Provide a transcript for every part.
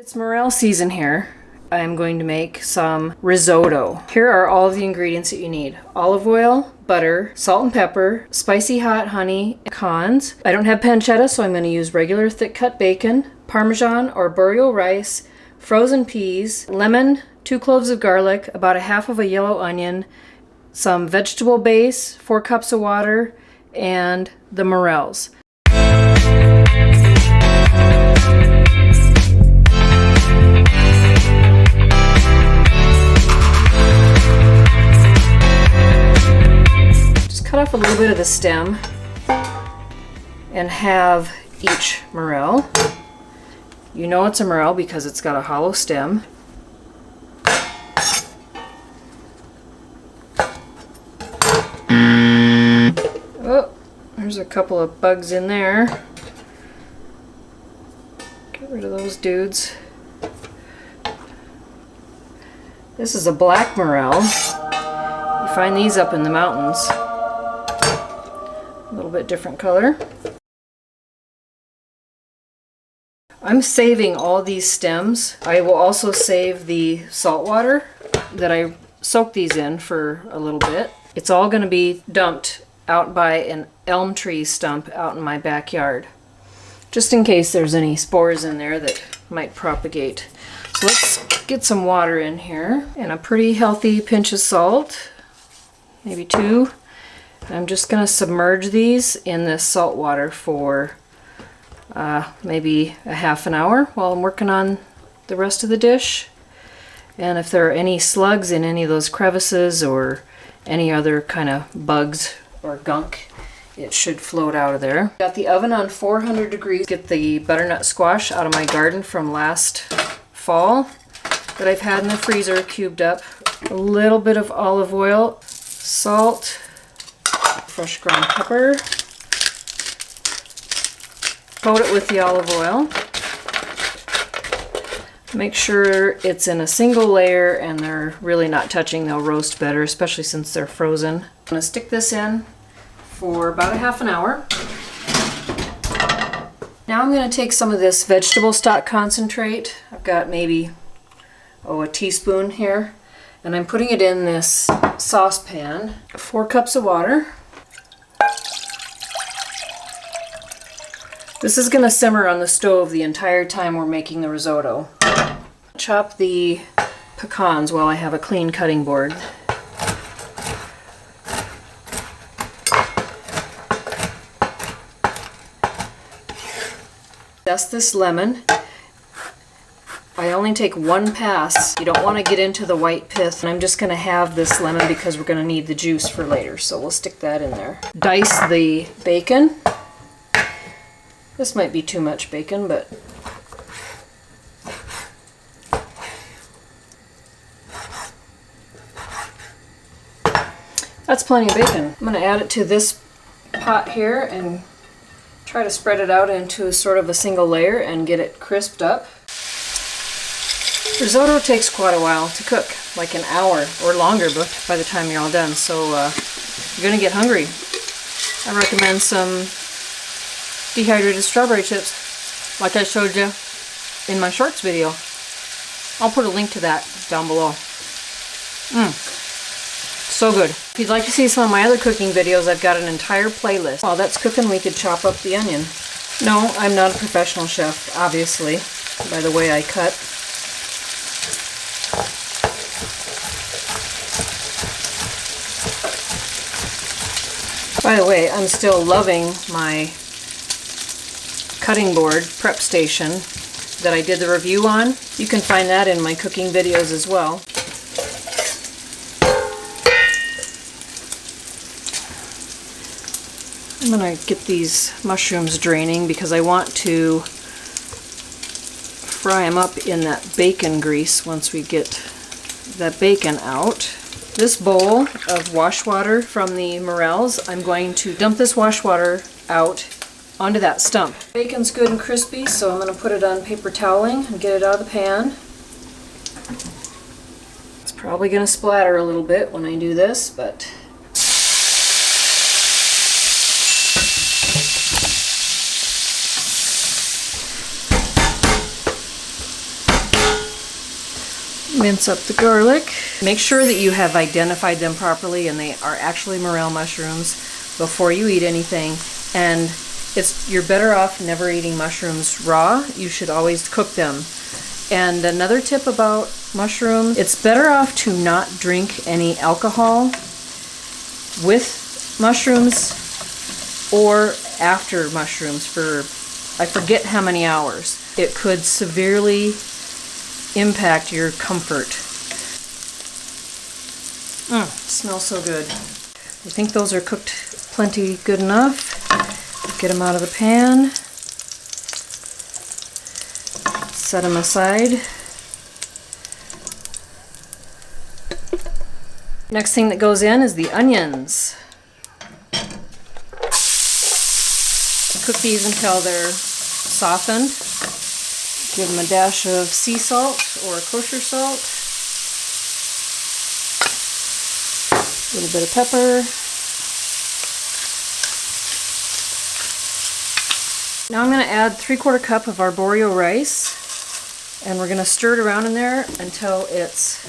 It's morel season here. I'm going to make some risotto. Here are all of the ingredients that you need. Olive oil, butter, salt and pepper, spicy hot honey, pecans. I don't have pancetta, so I'm going to use regular thick cut bacon, Parmesan or burro rice, frozen peas, lemon, 2 cloves of garlic, about a half of a yellow onion, some vegetable base, 4 cups of water, and the morels. Cut off a little bit of the stem and have each morel. You know it's a morel because it's got a hollow stem. Oh, there's a couple of bugs in there. Get rid of those dudes. This is a black morel. You find these up in the mountains. A little bit different color. I'm saving all these stems. I will also save the salt water that I soaked these in for a little bit. It's all going to be dumped out by an elm tree stump out in my backyard, just in case there's any spores in there that might propagate. So let's get some water in here and a pretty healthy pinch of salt, maybe 2. I'm just going to submerge these in this salt water for maybe a half an hour while I'm working on the rest of the dish. And if there are any slugs in any of those crevices or any other kind of bugs or gunk, it should float out of there. Got the oven on 400 degrees. Get the butternut squash out of my garden from last fall that I've had in the freezer cubed up. A little bit of olive oil, salt, fresh ground pepper. Coat it with the olive oil. Make sure it's in a single layer and they're really not touching. They'll roast better, especially since they're frozen. I'm going to stick this in for about a half an hour. Now I'm going to take some of this vegetable stock concentrate. I've got maybe a teaspoon here, and I'm putting it in this saucepan. 4 cups of water. This is going to simmer on the stove the entire time we're making the risotto. Chop the pecans while I have a clean cutting board. Zest this lemon. I only take 1 pass. You don't want to get into the white pith. And I'm just going to have this lemon because we're going to need the juice for later. So we'll stick that in there. Dice the bacon. This might be too much bacon, but that's plenty of bacon. I'm going to add it to this pot here and try to spread it out into sort of a single layer and get it crisped up. Risotto takes quite a while to cook, like an hour or longer by the time you're all done, so you're going to get hungry. I recommend some dehydrated strawberry chips, like I showed you in my shorts video. I'll put a link to that down below. So good. If you'd like to see some of my other cooking videos, I've got an entire playlist. While that's cooking, we could chop up the onion. No, I'm not a professional chef, obviously, by the way I cut. By the way, I'm still loving my cutting board prep station that I did the review on. You can find that in my cooking videos as well. I'm going to get these mushrooms draining because I want to fry them up in that bacon grease once we get that bacon out. This bowl of wash water from the morels, I'm going to dump this wash water out onto that stump. Bacon's good and crispy, so I'm going to put it on paper toweling and get it out of the pan. It's probably going to splatter a little bit when I do this, but Mince up the garlic. Make sure that you have identified them properly and they are actually morel mushrooms before you eat anything. And you're better off never eating mushrooms raw. You should always cook them. And another tip about mushrooms, it's better off to not drink any alcohol with mushrooms or after mushrooms for, I forget how many hours. It could severely impact your comfort. Smells so good. I think those are cooked plenty good enough. Get them out of the pan. Set them aside. Next thing that goes in is the onions. Cook these until they're softened. Give them a dash of sea salt or kosher salt. A little bit of pepper. Now I'm going to add 3/4 cup of arborio rice, and we're going to stir it around in there until it's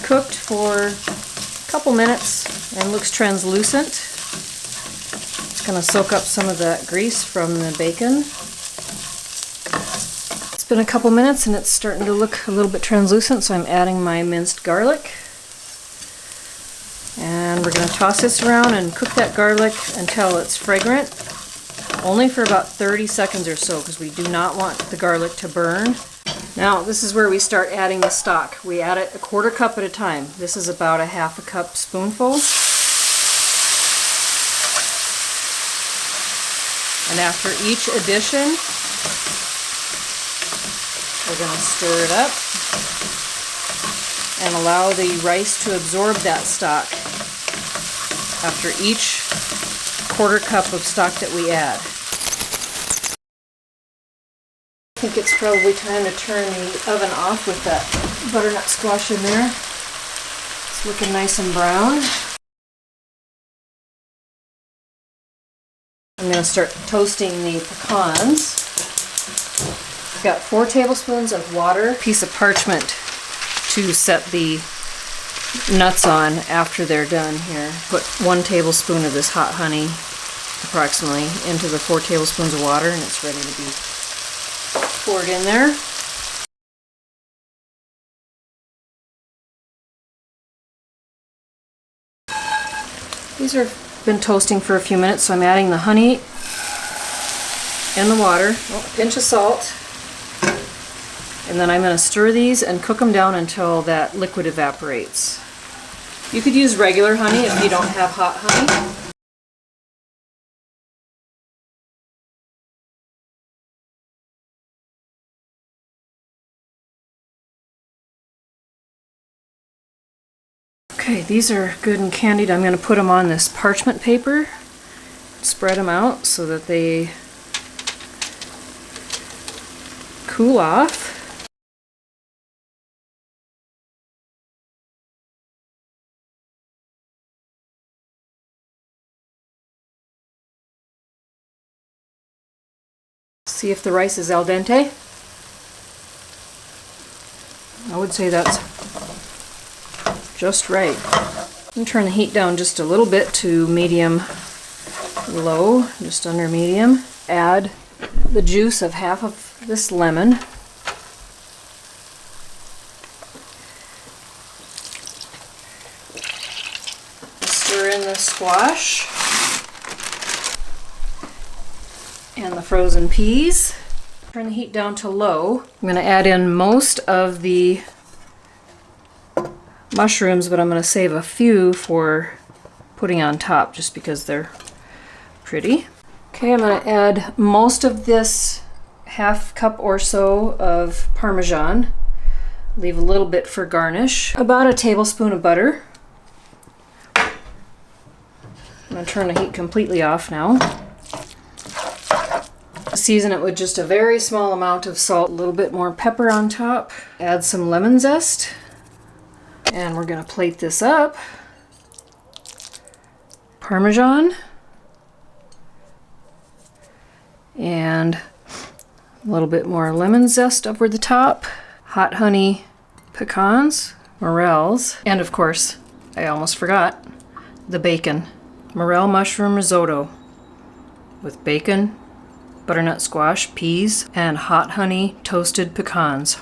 cooked for a couple minutes and looks translucent. It's going to soak up some of that grease from the bacon. It's been a couple minutes and it's starting to look a little bit translucent, so I'm adding my minced garlic. And we're going to toss this around and cook that garlic until it's fragrant. Only for about 30 seconds or so, because we do not want the garlic to burn. Now this is where we start adding the stock. We add it 1/4 cup at a time. This is about a 1/2 cup spoonful. And after each addition, we're going to stir it up and allow the rice to absorb that stock after each 1/4 cup of stock that we add. I think it's probably time to turn the oven off with that butternut squash in there. It's looking nice and brown. I'm going to start toasting the pecans. I've got 4 tablespoons of water, a piece of parchment to set the nuts on after they're done here. Put 1 tablespoon of this hot honey approximately into the 4 tablespoons of water, and it's ready to be poured in there. These have been toasting for a few minutes, so I'm adding the honey and the water, a pinch of salt, and then I'm going to stir these and cook them down until that liquid evaporates. You could use regular honey if you don't have hot honey. Okay, these are good and candied. I'm going to put them on this parchment paper, spread them out so that they cool off. See if the rice is al dente. I would say that's just right. I'm going to turn the heat down just a little bit to medium low, just under medium. Add the juice of half of this lemon. Stir in the squash and the frozen peas. Turn the heat down to low. I'm going to add in most of the mushrooms, but I'm going to save a few for putting on top just because they're pretty. Okay, I'm going to add most of this 1/2 cup or so of Parmesan. Leave a little bit for garnish. About a tablespoon of butter. I'm going to turn the heat completely off now. Season it with just a very small amount of salt, a little bit more pepper on top. Add some lemon zest. And we're going to plate this up. Parmesan. And a little bit more lemon zest over the top. Hot honey pecans, morels, and of course, I almost forgot, the bacon. Morel mushroom risotto with bacon, butternut squash, peas, and hot honey toasted pecans.